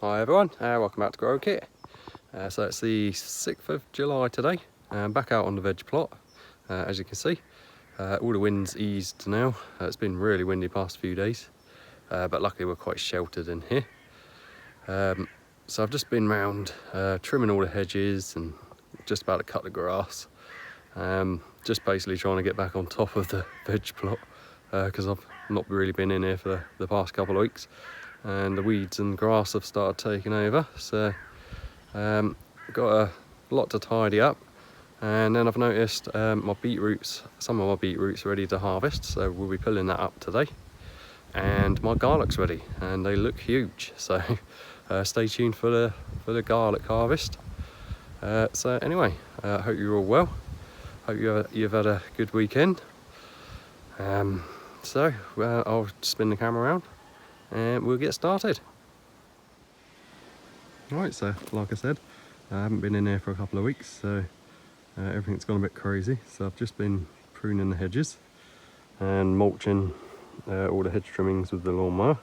Hi everyone, welcome back to Grow Kit. So it's the 6th of July today, back out on the veg plot. As you can see, all the wind's eased now. It's been really windy past few days, but luckily we're quite sheltered in here. So I've just been round trimming all the hedges and just about to cut the grass. Just basically trying to get back on top of the veg plot because I've not really been in here for the past couple of weeks. And the weeds and grass have started taking over, so got a lot to tidy up. And then I've noticed my beetroots, some of my beetroots are ready to harvest, so we'll be pulling that up today. And my garlic's ready and they look huge, so stay tuned for the garlic harvest. So anyway, hope you're all well, hope you've had a good weekend. So I'll spin the camera around and we'll get started. Right, so like I said, I haven't been in there for a couple of weeks, so everything's gone a bit crazy. So I've just been pruning the hedges and mulching all the hedge trimmings with the lawnmower,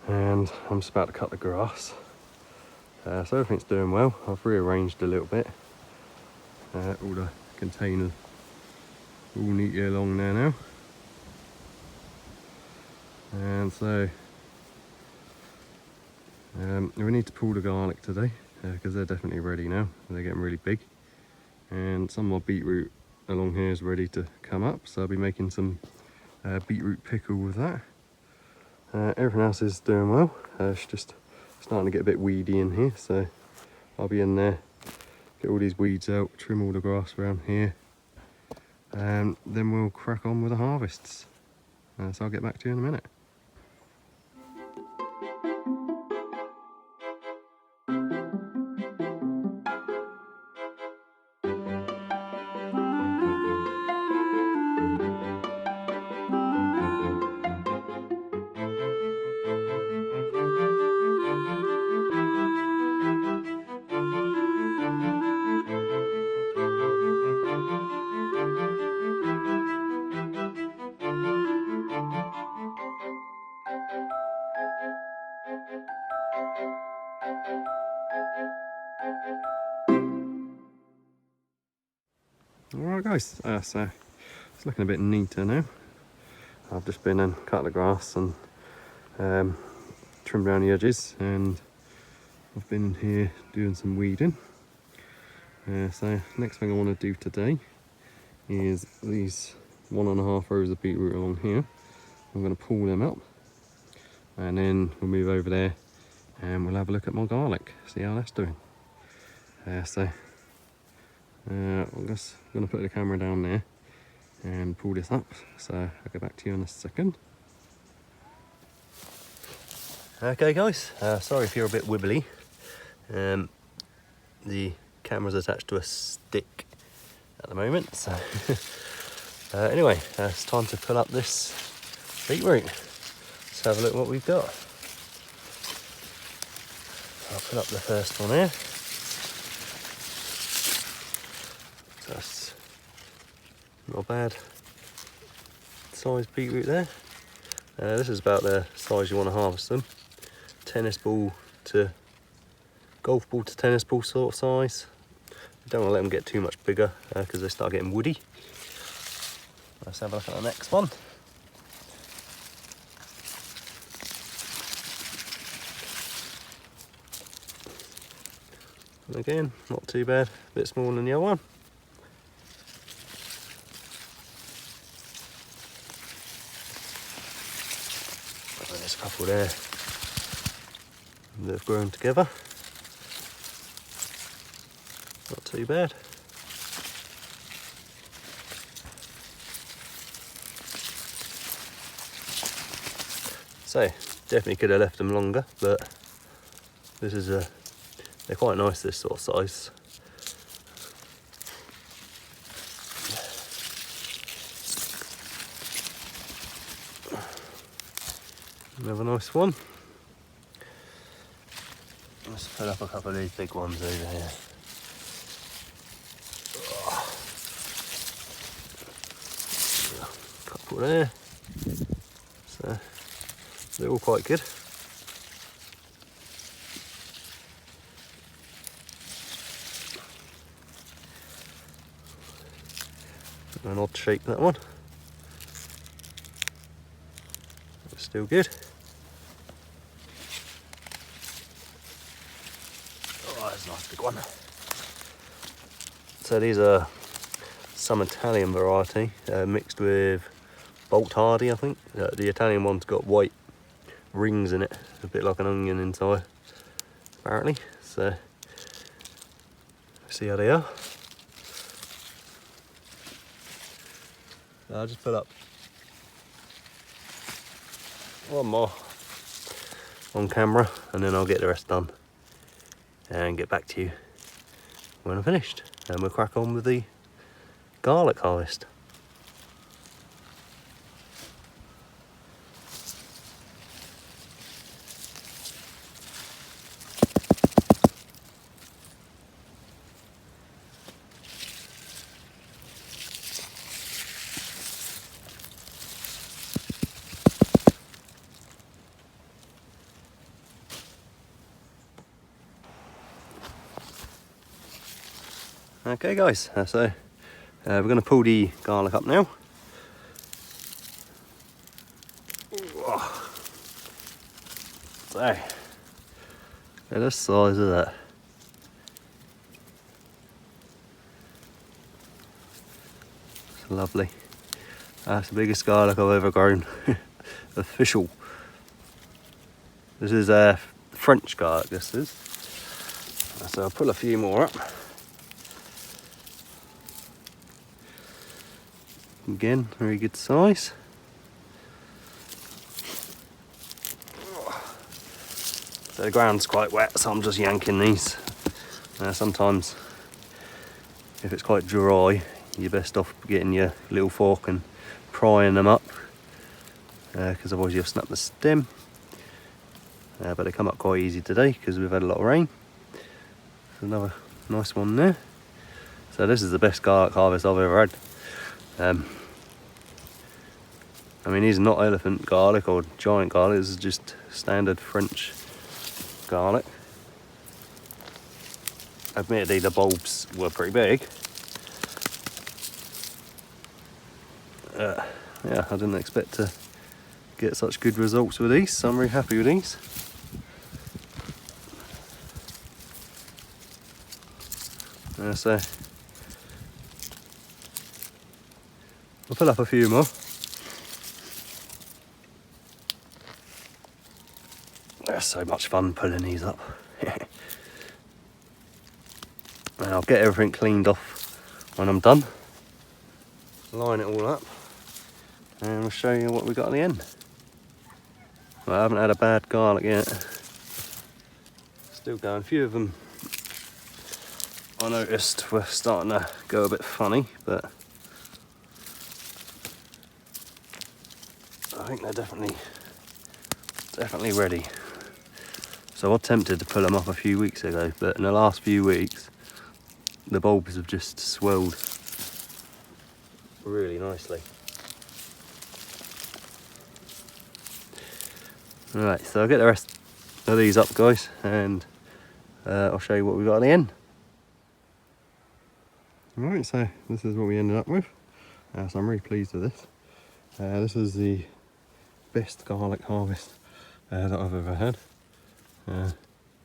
and I'm just about to cut the grass. So everything's doing well. I've rearranged a little bit, all the containers all neatly along there now. And so we need to pull the garlic today because they're definitely ready now. They're getting really big, and some of my beetroot along here is ready to come up, so I'll be making some beetroot pickle with that. Everything else is doing well. It's just starting to get a bit weedy in here, so I'll be in there, get all these weeds out, trim all the grass around here, and then we'll crack on with the harvests. So I'll get back to you in a minute. Alright guys, so it's looking a bit neater now. I've just been and cut the grass and trimmed around the edges, and I've been in here doing some weeding. So next thing I want to do today is these 1.5 rows of beetroot along here. I'm going to pull them up, and then we'll move over there and we'll have a look at my garlic, see how that's doing. I'm just going to put the camera down there and pull this up, so I'll get back to you in a second. Okay guys, sorry if you're a bit wibbly. The camera's attached to a stick at the moment, so anyway, it's time to pull up this beetroot. Let's have a look what we've got. I'll put up the first one here. That's not bad size beetroot there. This is about the size you want to harvest them. Tennis ball to golf ball to tennis ball sort of size. You don't want to let them get too much bigger because they start getting woody. Let's have a look at the next one. And again, not too bad, a bit smaller than the other one. There's a couple there that have grown together. Not too bad. So definitely could have left them longer, but this is they're quite nice, this sort of size. Another nice one. Let's put up a couple of these big ones over here. Couple there. So they're all quite good. An odd shape, that one. It's still good. Oh, that's a nice big one. So these are some Italian variety mixed with Bolt Hardy, I think. The Italian one's got white rings in it, a bit like an onion inside, apparently. So, see how they are. I'll just put up one more on camera and then I'll get the rest done and get back to you when I'm finished. And we'll crack on with the garlic harvest. Okay guys, so we're going to pull the garlic up now. So, look at the size of that. It's lovely. That's the biggest garlic I've ever grown. Official. This is French garlic, this is. So I'll pull a few more up. Again, very good size. So the ground's quite wet, so I'm just yanking these. Sometimes, if it's quite dry, you're best off getting your little fork and prying them up, because otherwise you'll snap the stem. But they come up quite easy today because we've had a lot of rain. There's another nice one there. So this is the best garlic harvest I've ever had. I mean, these are not elephant garlic or giant garlic, this is just standard French garlic. Admittedly, the bulbs were pretty big. Yeah, I didn't expect to get such good results with these, so I'm very happy with these. So I'll fill up a few more. It's so much fun pulling these up. And I'll get everything cleaned off when I'm done. Line it all up and we'll show you what we got at the end. Well, I haven't had a bad garlic yet. Still going. A few of them I noticed were starting to go a bit funny, but I think they're definitely ready. So I was tempted to pull them up a few weeks ago, but in the last few weeks the bulbs have just swelled really nicely. Alright, so I'll get the rest of these up, guys, and I'll show you what we got at the end. Alright, so this is what we ended up with. So I'm really pleased with this. This is the best garlic harvest that I've ever had.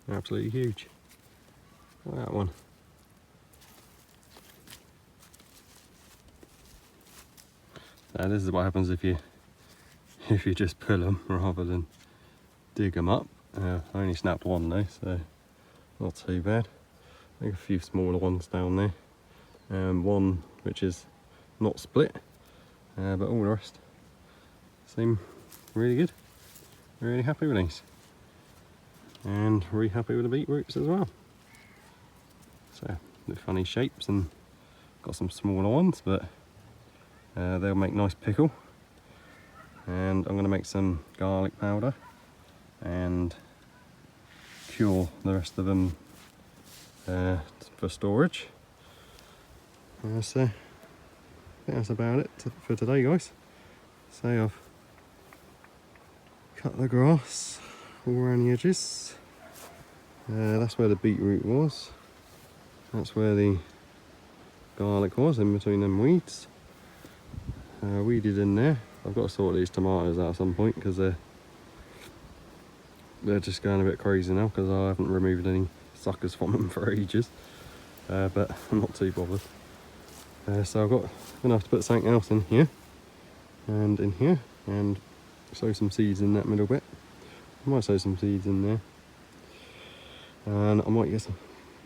Absolutely huge. Look at that one. This is what happens if you just pull them rather than dig them up. I only snapped one though, so not too bad. I think a few smaller ones down there. One which is not split, but all the rest seem really good. Really happy with these. And really happy with the beetroots as well. So, they're funny shapes and got some smaller ones, but they'll make nice pickle. And I'm going to make some garlic powder and cure the rest of them for storage. So, I think that's about it for today, guys. So I've cut the grass all around the edges. That's where the beetroot was. That's where the garlic was, in between them weeds. weeded in there. I've got to sort these tomatoes out at some point because they're just going a bit crazy now because I haven't removed any suckers from them for ages. But I'm not too bothered. So I'm gonna have to put something else in here and in here and sow some seeds in that middle bit. I might sow some seeds in there, and I might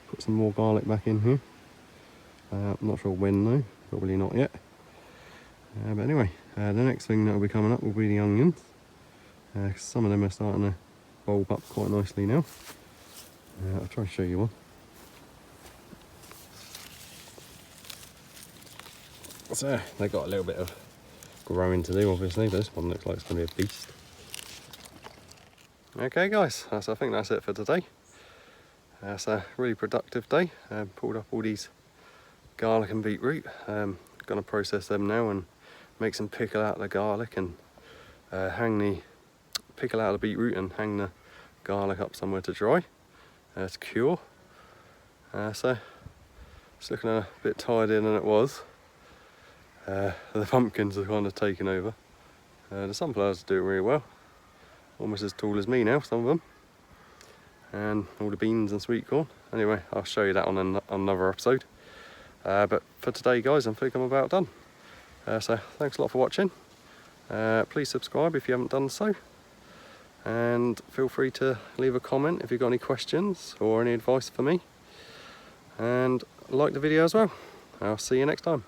put some more garlic back in here. I'm not sure when though, probably not yet. But anyway, the next thing that will be coming up will be the onions. Some of them are starting to bulb up quite nicely now. I'll try to show you one. So they've got a little bit of growing to do obviously, but this one looks like it's going to be a beast. Okay guys, so I think that's it for today. It's a really productive day. Pulled up all these garlic and beetroot. Going to process them now and make some pickle out of the garlic and pickle out of the beetroot and hang the garlic up somewhere to dry, to cure. So it's looking a bit tidier than it was. The pumpkins are kind of taken over. The sunflowers are doing really well. Almost as tall as me now, some of them. And all the beans and sweet corn. Anyway, I'll show you that on another episode. But for today guys, I think I'm about done. So thanks a lot for watching. Please subscribe if you haven't done so. And feel free to leave a comment if you've got any questions or any advice for me. And like the video as well. I'll see you next time.